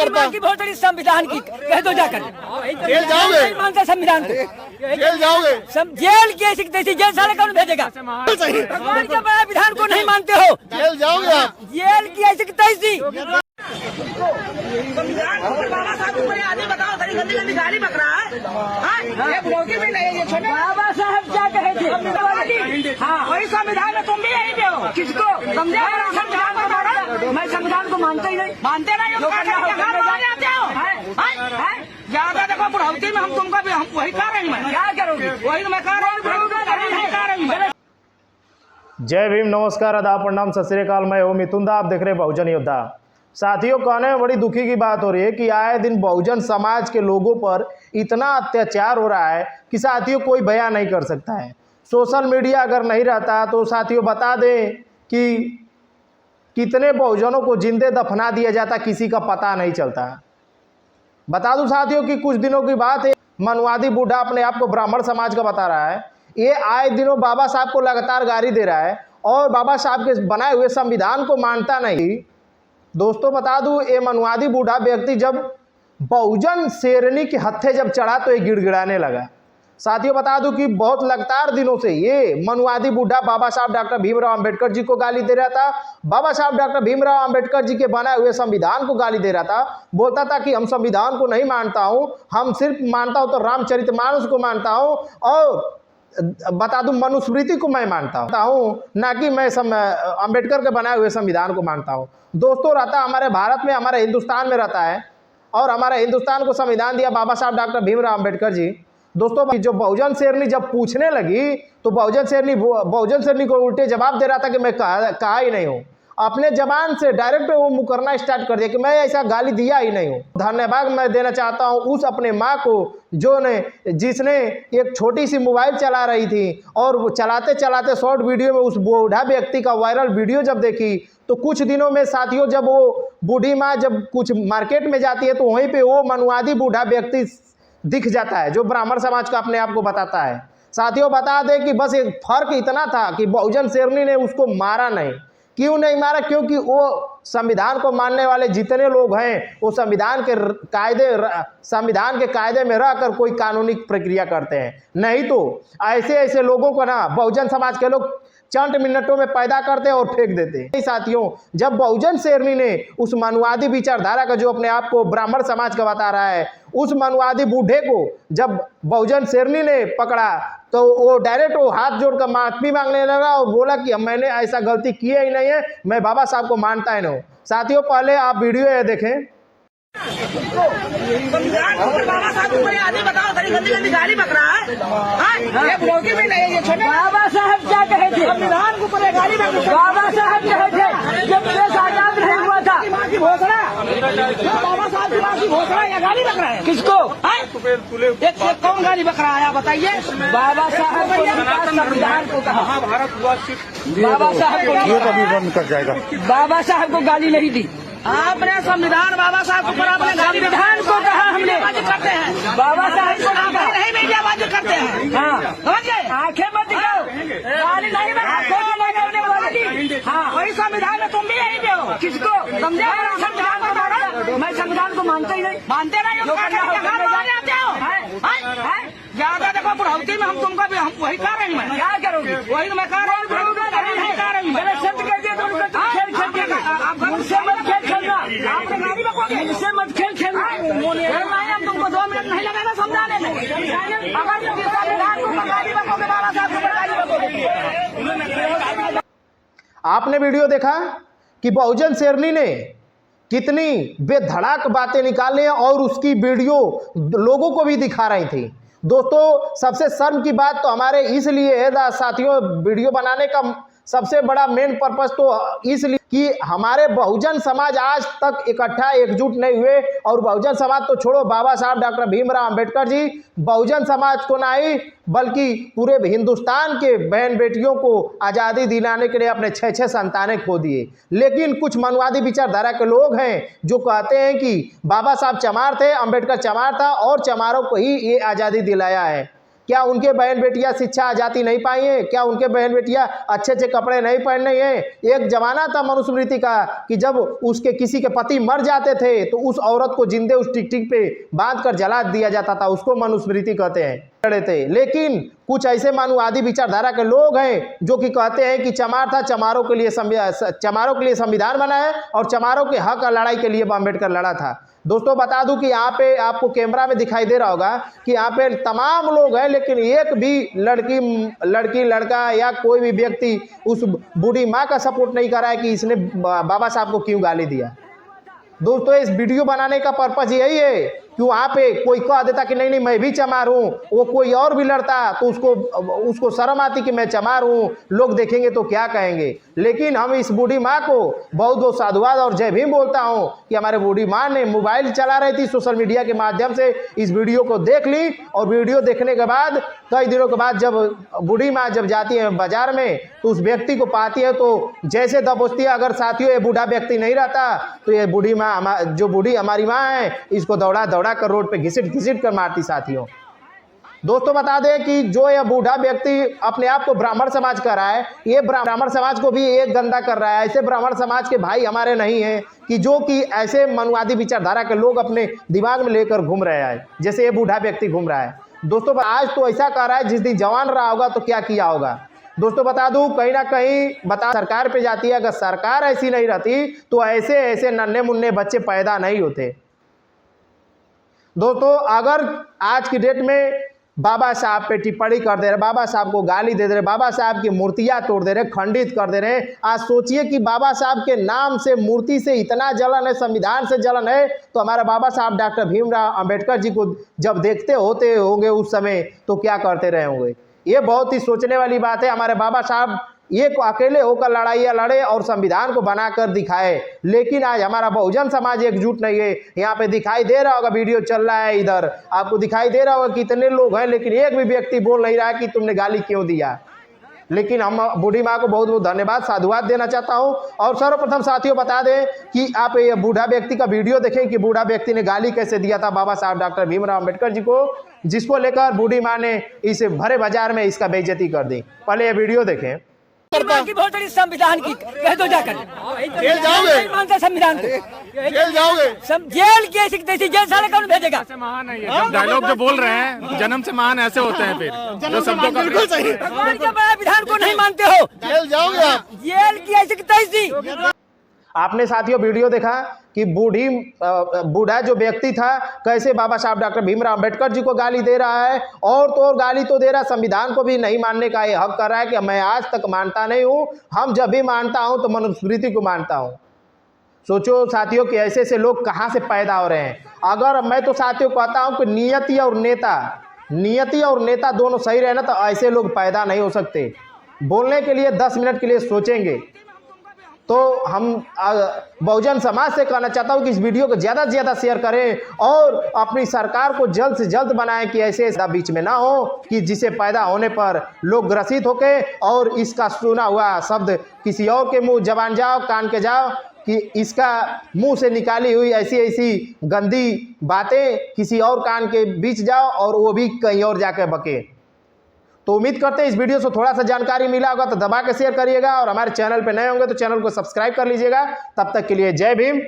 करता। की बहुत बड़ी संविधान की कह दो जाकर जेल जाओगे, मानते संविधान को, जेल जाओगे। जेल की जेल साले कौन भेजेगा? भगवान के बड़ा विधान को नहीं मानते हो, जेल जाओगे आप। जेल की ऐसी तैसी। बाबा साहब को आदमी बताओ, गंदी गंदी गाली बक रहा है। ये ब्लॉगिंग में नहीं, ये छोटे बाबा साहब क्या कहे थे? हाँ, वही संविधान में तुम भी यही दे हो। किसको समझे? संविधान को मानो। मैं संविधान को मानता ही नहीं। मानते नहीं हो, जाते हो। ज्यादा देखो बुढ़ावती में हम तुमको भी हम वही कर रहे हैं। क्या करोगे? वही तो मैं कर रहा हूँ। जय भीम, नमस्कार, आदाब, प्रणाम, सत श्री अकाल। मैं हूं मिथुन दा, आप देख रहे हैं बहुजन योद्धा। साथियों, कहने में बड़ी दुखी की बात हो रही है कि आए दिन बहुजन समाज के लोगों पर इतना अत्याचार हो रहा है कि साथियों कोई बयान नहीं कर सकता है। सोशल मीडिया अगर नहीं रहता तो साथियों बता दें कि कितने बहुजनों को जिंदे दफना दिया जाता, किसी का पता नहीं चलता। बता दूं साथियों कि कुछ दिनों की बात है, मनुवादी बूढ़ा अपने आप को ब्राह्मण समाज का बता रहा है। ये आए दिनों बाबा साहब को लगातार गाली दे रहा है और बाबा साहब के बनाए हुए संविधान को मानता नहीं। दोस्तों बता दूं, ये मनुवादी बूढ़ा व्यक्ति जब बहुजन शेरनी के हत्थे जब चढ़ा तो ये गिड़गिड़ाने लगा। साथियों बता दूं कि बहुत लगातार दिनों से ये मनुवादी बूढ़ा बाबा साहब डॉक्टर भीमराव अंबेडकर जी को गाली दे रहा था, बाबा साहब डॉक्टर भीमराव अंबेडकर जी के बनाए हुए संविधान को गाली दे रहा था। बोलता था कि हम संविधान को नहीं मानता हूं, हम सिर्फ मानता हूं तो रामचरितमानस को मानता हूं और बता दूं मनुस्मृति को मैं मानता हूं, ना कि मैं अंबेडकर के बनाए हुए संविधान को मानता हूं। दोस्तों रहता हमारे भारत में, हमारे हिंदुस्तान में रहता है और हमारे हिंदुस्तान को संविधान दिया बाबा साहब डॉक्टर भीमराव अंबेडकर जी। दोस्तों जो बहुजन शेरनी जब पूछने लगी तो बहुजन शेरनी को उल्टे जवाब दे रहा था कि मैं कहा ही नहीं हूँ। अपने जबान से डायरेक्ट वो मुकरना स्टार्ट कर दिया कि मैं ऐसा गाली दिया ही नहीं हूँ। धन्यवाद मैं देना चाहता हूँ उस अपने माँ को जिसने एक छोटी सी मोबाइल चला रही थी और वो चलाते चलाते शॉर्ट वीडियो में उस बूढ़ा व्यक्ति का वायरल वीडियो जब देखी तो कुछ दिनों में साथियों जब वो बूढ़ी माँ जब कुछ मार्केट में जाती है तो वहीं पे वो मनुवादी बूढ़ा व्यक्ति दिख जाता है जो ब्राह्मण समाज का अपने आप को बताता है। साथियों बता दें कि बस एक फर्क इतना था कि बहुजन शेरनी ने उसको मारा नहीं। क्यों नहीं मारा? क्योंकि वो संविधान को मानने वाले जितने लोग हैं वो संविधान के कायदे में रहकर कोई कानूनी प्रक्रिया करते हैं। नहीं तो ऐसे लोगों को ना बहुजन समाज के लोग चंद मिनटों में पैदा करते हैं और फेंक देते हैं। साथियों जब बहुजन शेरनी ने उस मनुवादी विचारधारा का जो अपने आप को ब्राह्मण समाज का बता रहा है उस मनुवादी बूढ़े को जब बहुजन शेरनी ने पकड़ा तो वो डायरेक्ट वो हाथ जोड़कर माफी मांगने लगा और बोला कि मैंने ऐसा गलती किया ही नहीं है, मैं बाबा साहब को मानता ही नहीं। साथियों पहले आप वीडियो ये देखें। बाबा साहब को आदमी बताओ, गंदी गंदी गाली बक रहा है। ये ब्लॉगिंग में नहीं, ये छोटे बाबा साहब क्या कहे थे? संविधान को पूरे गाली बक रहा है। बाबा साहब कहे थे जब देश आजाद नहीं हुआ था, घोषणा बाबा साहब की माँ की घोषणा या गाली बक रहा है। किसको? एक कौन गाली बक रहा है आप बताइए। बाबा साहब को संविधान को कहा, बाबा साहब को बाबा साहब को गाली नहीं दी। आपने संविधान बाबा साहब को आपने संविधान को कहा हमने, करते हैं बाबा साहब को कहा नहीं मीडियाबाजी करते हैं। हाँ समझे? आंखें मत दिखाओ, गाली नहीं लगाने। हाँ, वही संविधान में तुम भी यही दे हो। किसको समझे? संविधान को मानो। मैं संविधान को मानता ही नहीं। मानते नहीं हो, जाते हो। ज्यादा देखो बुढ़ावती में हम तुमको भी हम वही कर रहे हैं। क्या करोगे? वही तो मैं कर रहा हूँ। मैंने सत्य कह दिया तो उनका खेल खेलिएगा। मुझसे मत खेल खेलना, आपने गाली बकोगे। मुझसे मत खेल खेलना। हम तुमको 2 मिनट नहीं लगेगा समझाने में। अगर तुम संविधान को गाली बकोगे, बाबा साहब को गाली बकोगे। आपने वीडियो देखा कि बहुजन शेरनी ने कितनी बेधड़क बातें निकाली और उसकी वीडियो लोगों को भी दिखा रही थी। दोस्तों सबसे शर्म की बात तो हमारे इसलिए है साथियों, वीडियो बनाने का सबसे बड़ा मेन पर्पस तो इसलिए कि हमारे बहुजन समाज आज तक इकट्ठा एकजुट नहीं हुए। और बहुजन समाज तो छोड़ो, बाबा साहब डॉक्टर भीमराव अंबेडकर जी बहुजन समाज को नहीं बल्कि पूरे हिंदुस्तान के बहन बेटियों को आज़ादी दिलाने के लिए अपने 6 संतानें खो दिए। लेकिन कुछ मनुवादी विचारधारा के लोग हैं जो कहते हैं कि बाबा साहब चमार थे, अंबेडकर चमार था और चमारों को ही ये आज़ादी दिलाया है। क्या उनके बहन बेटियां शिक्षा आजादी नहीं पाई है? क्या उनके बहन बेटियां अच्छे अच्छे कपड़े नहीं पहन रही हैं? एक जमाना था मनुस्मृति का कि जब उसके किसी के पति मर जाते थे तो उस औरत को जिंदे उस टिकटिक पे बांध कर जला दिया जाता था, उसको मनुस्मृति कहते हैं थे। लेकिन कुछ ऐसे मानववादी विचारधारा के लोग हैं जो कि कहते हैं कि चमार था, चमारों के लिए संविधान बना है और चमारों के हक और लड़ाई के लिए अम्बेडकर लड़ा था। दोस्तों बता दूं कि यहाँ पे आपको कैमरा में दिखाई दे रहा होगा कि यहाँ पे तमाम लोग हैं, लेकिन एक भी लड़की लड़का या कोई भी व्यक्ति उस बूढ़ी माँ का सपोर्ट नहीं कर रहा है कि इसने बाबा साहब को क्यों गाली दिया। दोस्तों इस वीडियो बनाने का पर्पज यही है कि वहाँ पे कोई कह देता कि नहीं मैं भी चमार हूँ, वो कोई और भी लड़ता तो उसको शर्म आती कि मैं चमार हूँ, लोग देखेंगे तो क्या कहेंगे। लेकिन हम इस बूढ़ी माँ को बहुत बहुत साधुवाद और जय भीम बोलता हूँ कि हमारे बूढ़ी माँ ने मोबाइल चला रही थी, सोशल मीडिया के माध्यम से इस वीडियो को देख ली और वीडियो देखने के बाद कई दिनों के बाद जब बूढ़ी माँ जब जाती है बाजार में तो उस व्यक्ति को पाती है तो जैसे दबोचती है। अगर साथियों ये बूढ़ा व्यक्ति नहीं रहता तो ये बूढ़ी माँ जो बूढ़ी हमारी माँ है इसको दौड़ा कर रोड पे घिसिट कर मारती। साथियों दोस्तों बता दें कि जो यह बूढ़ा व्यक्ति अपने आप को ब्राह्मण समाज कर रहा है, ये ब्राह्मण समाज को भी एक गंदा कर रहा है। ऐसे ब्राह्मण समाज के भाई हमारे नहीं हैं कि जो कि ऐसे मनवादी विचारधारा के लोग अपने दिमाग में लेकर घूम रहे हैं जैसे ये बूढ़ा व्यक्ति घूम रहा है। दोस्तों आज तो ऐसा कर रहा है, जिस दिन जवान रहा होगा तो क्या किया होगा। दोस्तों बता दूं कहीं ना कहीं सरकार पे जाती है। अगर सरकार ऐसी नहीं रहती तो ऐसे नन्हे मुन्ने बच्चे पैदा नहीं होते। दोस्तों अगर आज की डेट में बाबा साहब पे टिप्पणी कर दे रहे, बाबा साहब को गाली दे रहे, बाबा साहब की मूर्तियां तोड़ दे रहे, खंडित कर दे रहे, आज सोचिए कि बाबा साहब के नाम से, मूर्ति से इतना जलन है, संविधान से जलन है, तो हमारे बाबा साहब डॉक्टर भीमराव अंबेडकर जी को जब देखते होते होंगे उस समय तो क्या करते रहे होंगे। ये बहुत ही सोचने वाली बात है। हमारे बाबा साहब ये अकेले होकर लड़ाइयाँ लड़े और संविधान को बनाकर दिखाए, लेकिन आज हमारा बहुजन समाज एकजुट नहीं है। यहाँ पे दिखाई दे रहा होगा, वीडियो चल रहा है, इधर आपको दिखाई दे रहा होगा कितने लोग हैं, लेकिन एक भी व्यक्ति बोल नहीं रहा है कि तुमने गाली क्यों दिया। लेकिन हम बूढ़ी माँ को बहुत बहुत धन्यवाद साधुवाद देना चाहता हूँ। और सर्वप्रथम साथियों बता दें कि आप ये बूढ़ा व्यक्ति का वीडियो देखें कि बूढ़ा व्यक्ति ने गाली कैसे दिया था बाबा साहब डॉक्टर भीमराव अंबेडकर जी को, जिसको लेकर बूढ़ी माँ ने इस भरे बाजार में इसका बेइज्जती कर दी। पहले ये वीडियो देखें। की बहुत बड़ी संविधान की कह दो जाकर जेल जाओगे, नहीं मानते संविधान को, जेल जाओगे। जेल कैसी तैसी जेल साले कौन भेजेगा। महान है ये जब डायलॉग जो बोल रहे हैं जन्म से महान ऐसे होते हैं फिर जो शब्दों का बिल्कुल सही। भगवान के बड़ा विधान को नहीं मानते हो, जेल जाओगे आप। जेल की ऐसी तैसी। आपने साथियों वीडियो देखा कि बूढ़ा जो व्यक्ति था कैसे बाबा साहब डॉक्टर भीमराव अंबेडकर जी को गाली दे रहा है, और तो और गाली तो दे रहा, संविधान को भी नहीं मानने का ये हक कर रहा है कि मैं आज तक मानता नहीं हूँ, हम जब भी मानता हूँ तो मनुस्मृति को मानता हूँ। सोचो साथियों कि ऐसे ऐसे लोग कहाँ से पैदा हो रहे हैं। अगर मैं तो साथियों कहता हूँ कि नियति और नेता दोनों सही रहे ना तो ऐसे लोग पैदा नहीं हो सकते। बोलने के लिए 10 मिनट के लिए सोचेंगे। तो हम बहुजन समाज से कहना चाहता हूं कि इस वीडियो को ज़्यादा से ज़्यादा शेयर करें और अपनी सरकार को जल्द से जल्द बनाएं कि ऐसे बीच में ना हो कि जिसे पैदा होने पर लोग ग्रसित होके और इसका सुना हुआ शब्द किसी और के मुंह जबान जाओ कान के जाओ कि इसका मुंह से निकाली हुई ऐसी गंदी बातें किसी और कान के बीच जाओ और वो भी कहीं और जाकर बके। तो उम्मीद करते हैं इस वीडियो से थोड़ा सा जानकारी मिला होगा तो दबा के शेयर करिएगा और हमारे चैनल पे नए होंगे तो चैनल को सब्सक्राइब कर लीजिएगा। तब तक के लिए जय भीम।